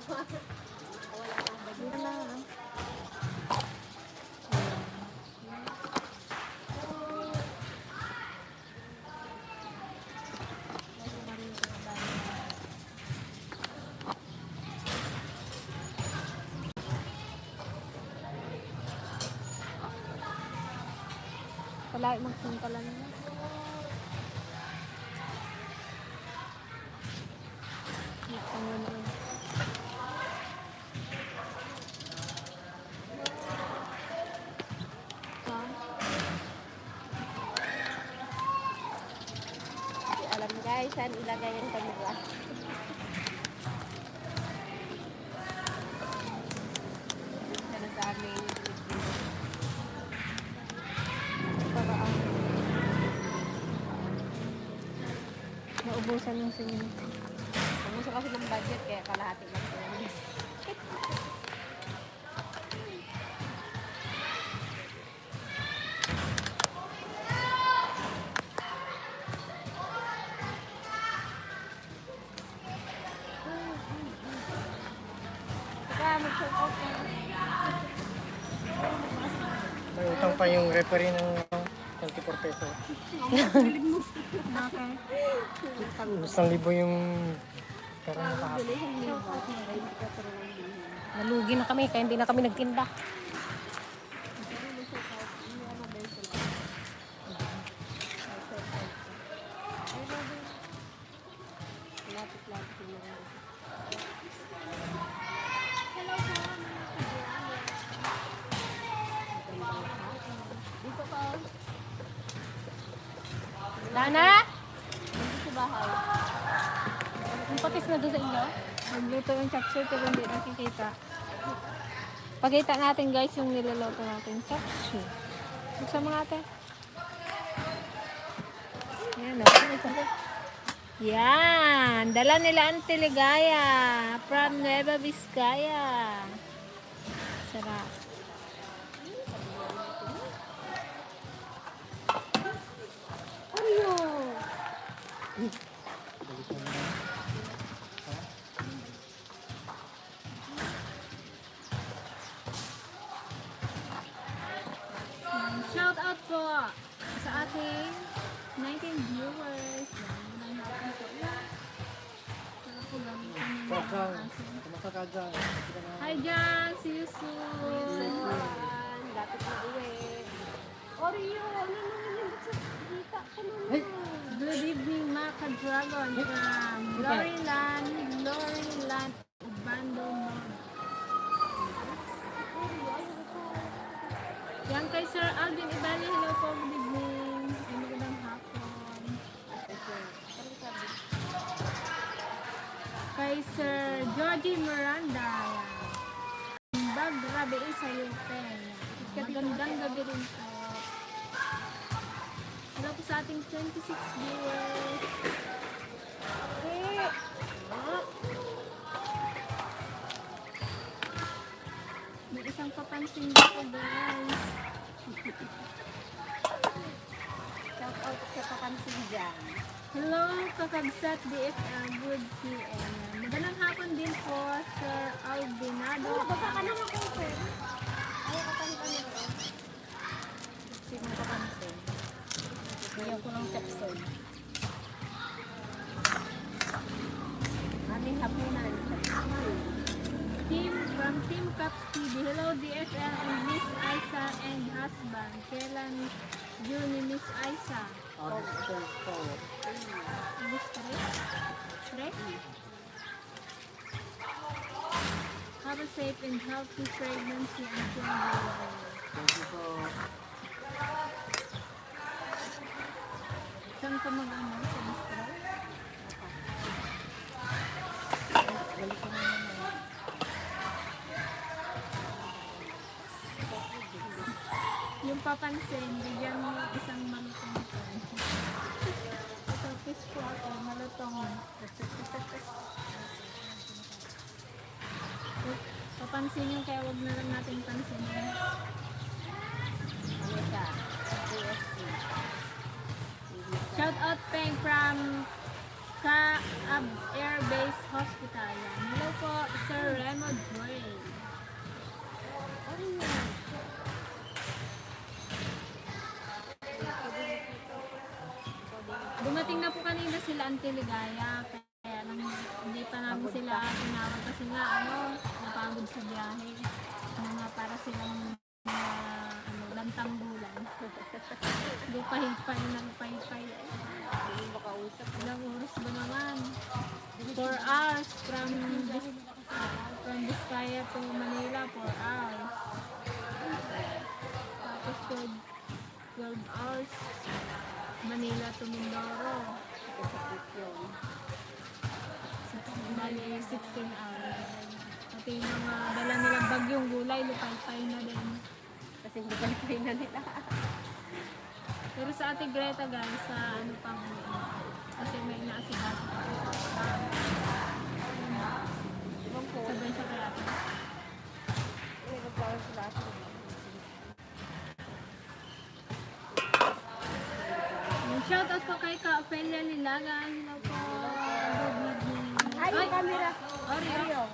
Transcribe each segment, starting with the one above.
Dito na. Palagi magsuntalan na. Ito mo na. Alam guys, saan ilagay yung kamera? Sana sa amin. Paraan. Naubusan ng simento. Gusto kasi ng budget kaya kalahati lang ito. May utang pa yung referee ng 24 peso. Isang libo yung karang kahapon. Nalugi na kami kaya hindi na kami nagtinda. Dana? Dito sa bahay. Yung patis na doon sa inyo? Nagluto yung chapsuy pero hindi nakikita. Pakita natin guys yung niluluto natin. Chapsuy. Buksan mo natin. Yan o. Yan. Dala nila ang Tiligaya from Nueva Vizcaya. Sarap. Shout out po sa ating 19 viewers. Kumasa ka dyan. Hi Jan, see you soon. Dapat na uwi. Oreo, ano naman yung kita ko naman. Good evening Maka Dragon from Loriland, Ubando Mall. Yan kay Sir Alvin Ibali, hello po, good evening. Ay, magandang hapon. Kay Sir Georgie Miranda, bag grabe sa Yupen. Magandang gabi rin po. Hello po sa ating 26 viewers. May isang papansin dito guys. Shout out sa kapansin dyan. Hello, Kakagsat DFM, good PM. Magandang hapon din po, Sir Albinado. Baka ka naman ko, sir. Ayaw ka pa nito. Sino papansin? Ayaw ko ng chapsoy. Aming hapunan. Team from Team Caps TV. Hello, DFM and Miss Aisa and husband. Kailan yun ni Miss Aisa? August 24. Gusto rin? Have a safe and healthy pregnancy until delivery. Thank you po. Saan ka mag-ano sa bistro? Yung papansin, bigyan mo isang malutong ito. Ito, fish po ako, malutong. Papansin yung kaya wag na lang natin pansinin. Ano siya? ASC. Shout out Peng from Kaab Air Base Hospital. Yan. Hello po, Sir Remo Dre. Dumating na po kanina sila Auntie Ligaya. Kaya lang, hindi pa namin sila tinawag kasi nga napagod sa biyahe. Mga para silang lantang bulan. Hindi pahit-pahit ng pahit-pahit. Hindi makausap. Ilang oras ba naman? 4 hours from Vizcaya to Manila, 4 hours. Tapos 12 hours Manila to Mindoro. Bali 16 hours. Pati yung mga dala nilang bagyong gulay, lupay-pay na din. Kasi hindi pa na nila. Pero sa Ate Greta guys, sa pang kasi may inaasikaso pa. Ibang po. Sabay siya kaya. May nagkaroon sila. Shoutout po kay Ka Ophelia Lilagan. Hello po. Good evening. Ay, yung camera. Oreo.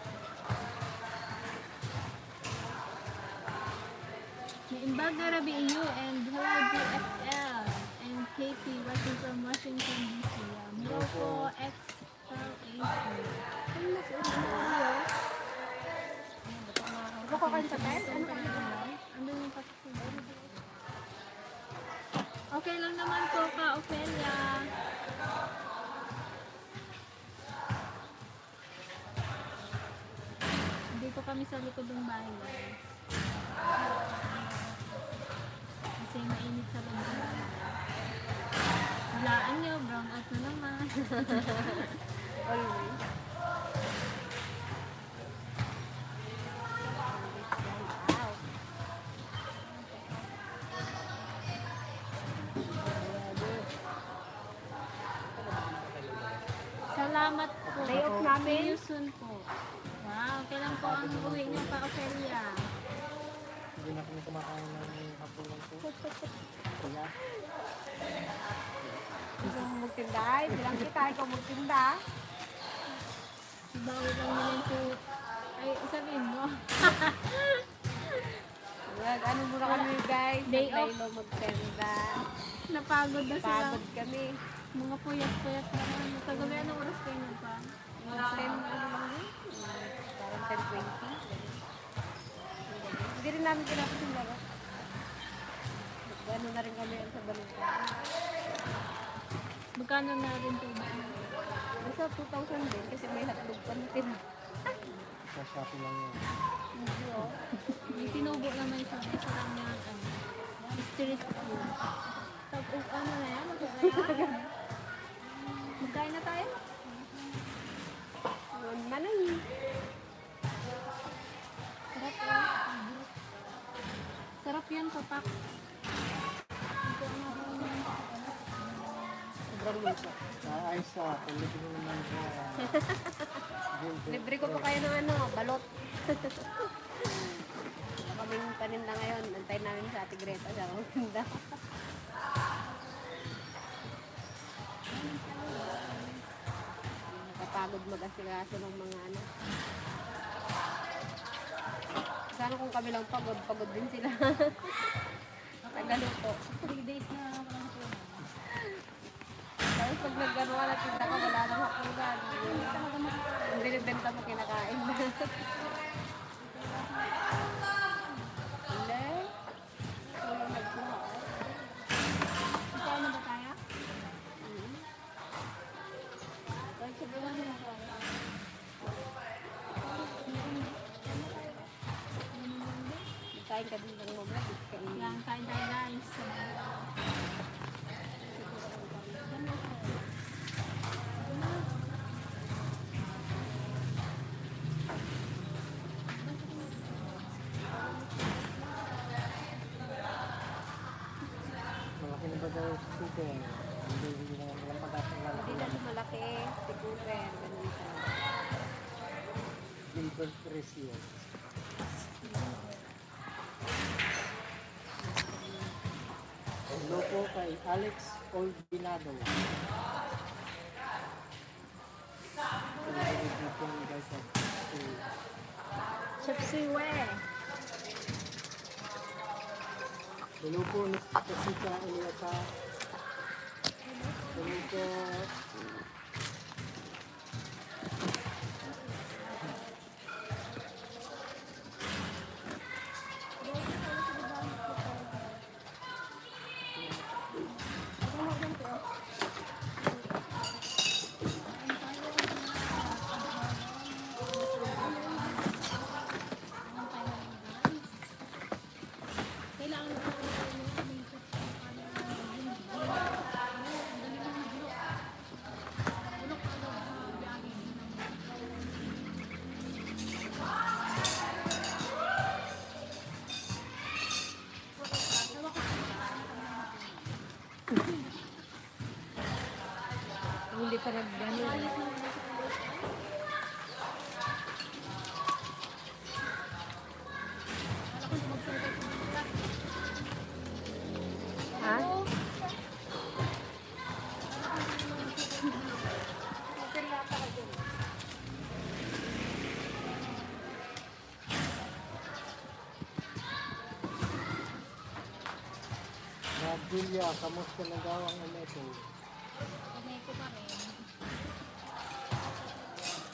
Imbaga Rabi EU and hello DFL and Katie watching from Washington DC. Hello po Baka kayo sa test? Ano ka? Ano yung patutunan? Okay lang naman po Ka Ophelia. Dito kami sa likod ng bahay. Kasi mainit sa loob. Walaan nyo, brown out na naman. Always. Wow. Salamat po. Day off namin. See you soon po. Wow, kailan po ang uwi niyo pa, Ophelia? Hindi na kami kumakain ng hapunan ko. Kaya, Ikaw magtinda. Bilang kita, ikaw magtinda. Bawi lang naman po. Ay, sabihin mo. Ano muna kami guys? Day off. Naglaylo magtinda. Napagod na sila. Pagod kami. Mga puyat-puyat naman. Kagabi, anong oras kayo na pa? Mga 10, ano lang yun? Parang 10:20. Hindi rin namin kinapos yung laro. Gano'n na rin kami sa balita. Magkano na rin po ba? Basta 2,000 din kasi may hotdog pa natin. sa Shopee lang yun. Hindi oh. May tinubo naman siya. Sarap niya street food. Tapos ano na yan? Magkain na tayo? Manay. Sarap yan. Sarap yan, papak. Sobrang luto. Ayos sa kulit mo naman siya. Libre ko pa kayo ng ano, balot. Kaming paninda ngayon. Antayin namin sa Ate Greta siya kung paninda. Nakapagod mag-asikaso ng mga ano. Sana kung kami lang pagod, pagod din sila. Tagaluto. 3 days na walang po. Tapos pag nag-ano ka, nagtinda ka, wala nang hapunan. Yung binibenta mo, kinakain. Hindi. Walang nagkuha. Magkain na ba tayo? Kahit sa buwan mo na kain ka din ng mga kain. Yan, kain tayo guys. Malaki na ba daw sa chicken? Hindi na walang pag-asa ng lalaki Hindi na lang. malaki. Si Cooper. Ganun siya. Gilbert Recio. Hello po kay Alex Olvinado. Chef Siwe. Hello po, Jessica Eliasa. Hello po. Kailangan ko Hindi pa nag-gano'n. Ha? Julia, kamusta na daw ang umeto? Kamay ko pa rin.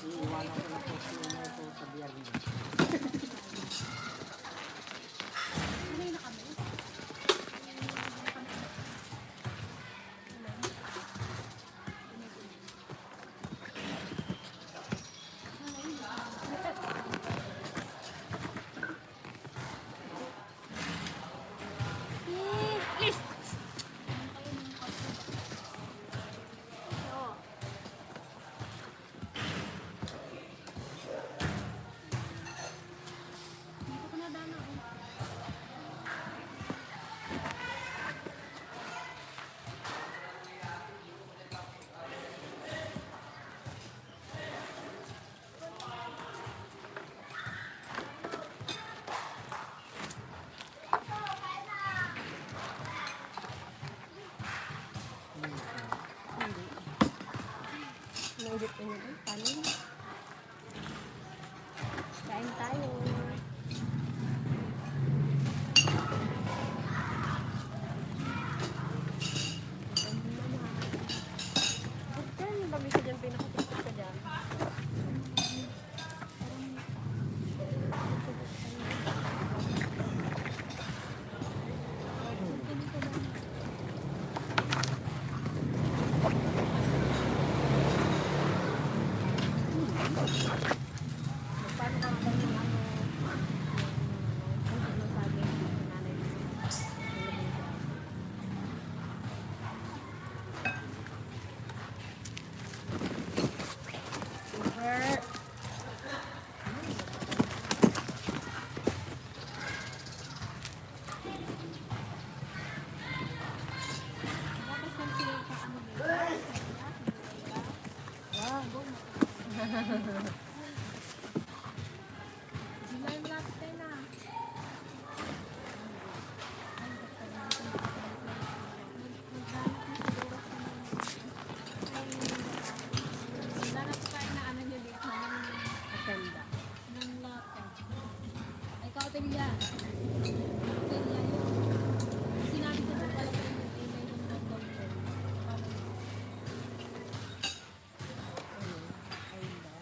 Iiwanan ko na po si umeto sa biyernes. Sanay na kami. Dito ko na dana. Hindi. Naudit ko nyo. Paano? Kain tayo. Diyan, babi ko dyan, pinakatikot ka dyan. Paano ka ba yung ano? Ano sabi ng nanay mo? Sugar. Tapos kung sila pa ano ba? Wow. Sila yung latte na. Naghanap tayo na ano niya dito Maganda. ng latte. Ay, kautilya. Kautilya yun. Sinabi ko na pala kayo ng ilay ng doctor. Ayun ba?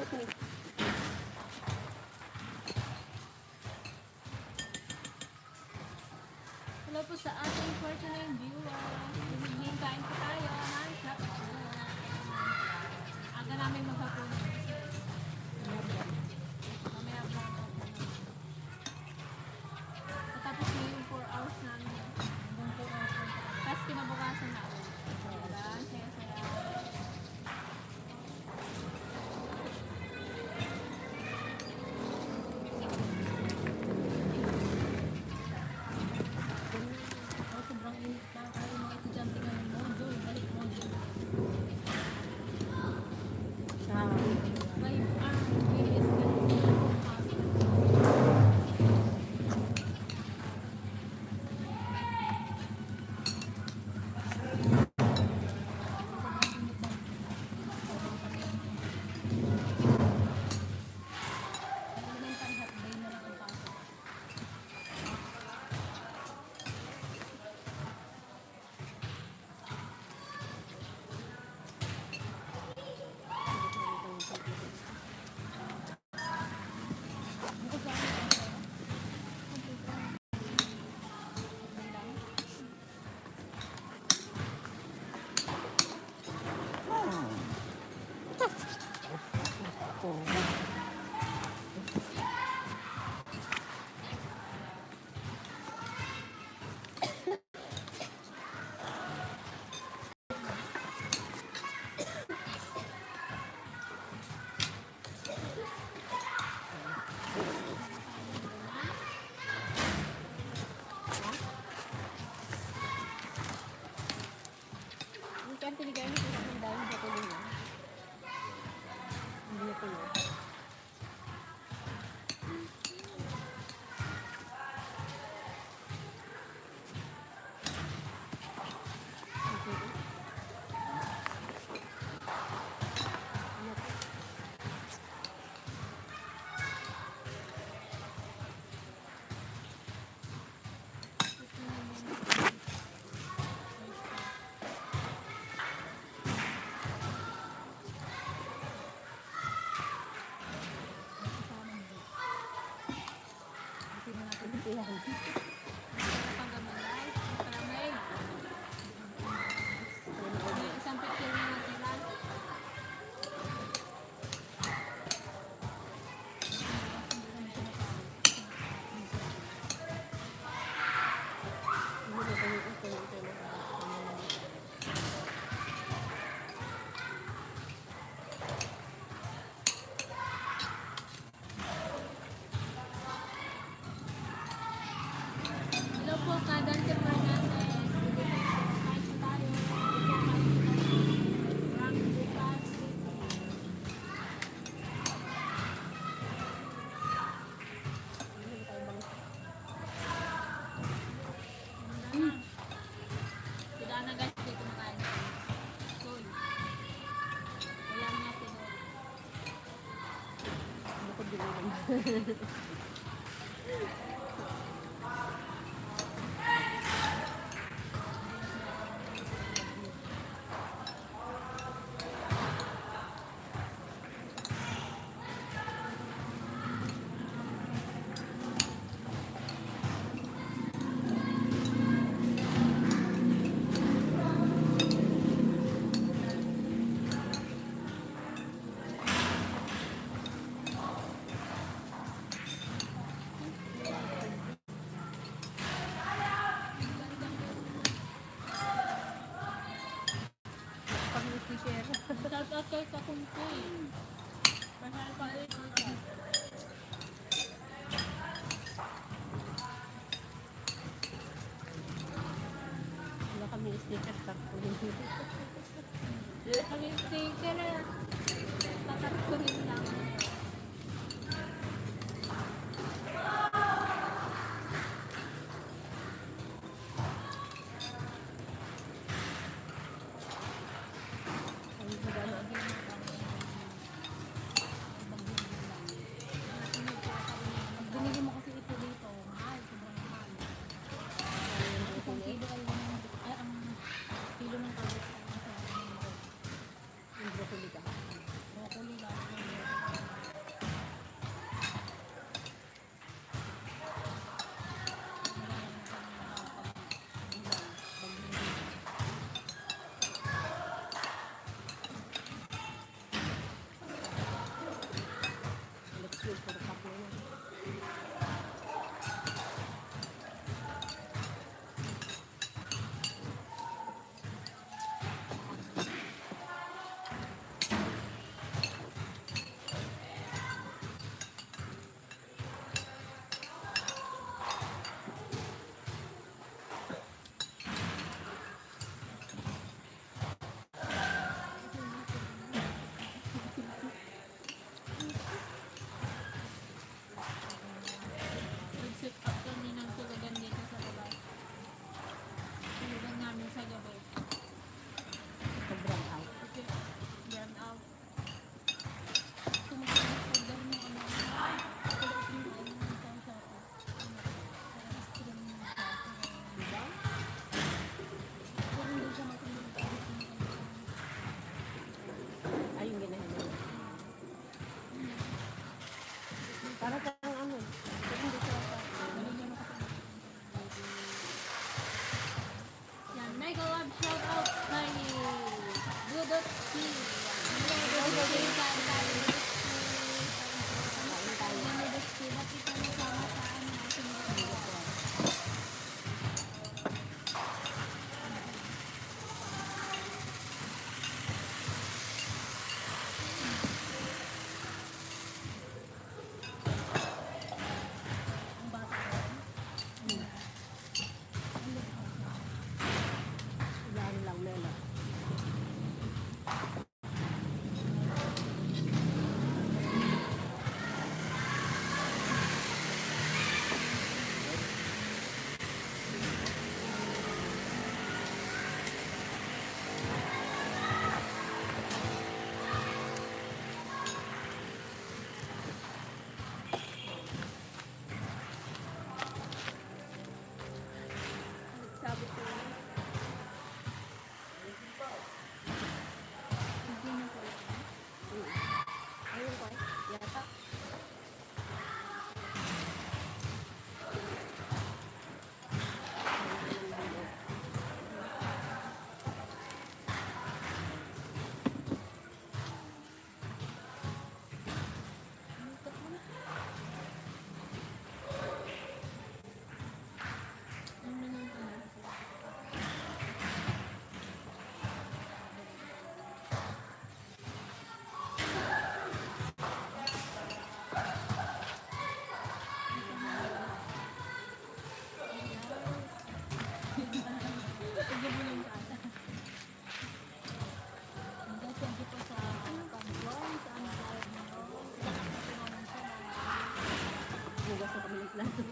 Ay, Antiligaya niya kasi ang dahil sa tuloy niya. Hindi niya tuloy. Panggamalay, karamay. May isang picture na natira. Hello po, Kadante Fernandez. Kahit sa tayo. Rank bukas. Sila na guys, hindi kumakain. Soy. Wala na natin. Bukod din naman. Pag-share. Shout out kay Kakumpi. Mahal pa rin. Wala kami sticker sa Kami sticker na. Tatat ko rin lang. Binili mo kasi ito dito. Mahal. Sobrang mahal. Isang kilo ay ang kilo ng kabit. Yung broccoli ka. Broccoli lang. lang. Thank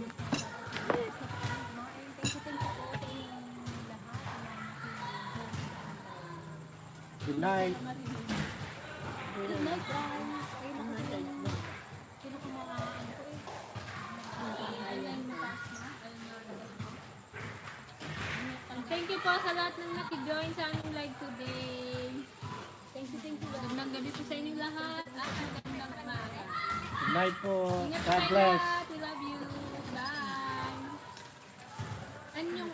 you po sa inyong lahat. Good night. Good night, guys. Ayun na kasi yung pinakamaan ko eh. Ayun, mataas na. Thank you po sa lahat ng nakijoin sa aming live today. Thank you, guys. Magandang gabi po sa inyong lahat. At magandang umaga. Good night po. Ingat po God kayo bless. lahat. We love you. Bye. Anyong.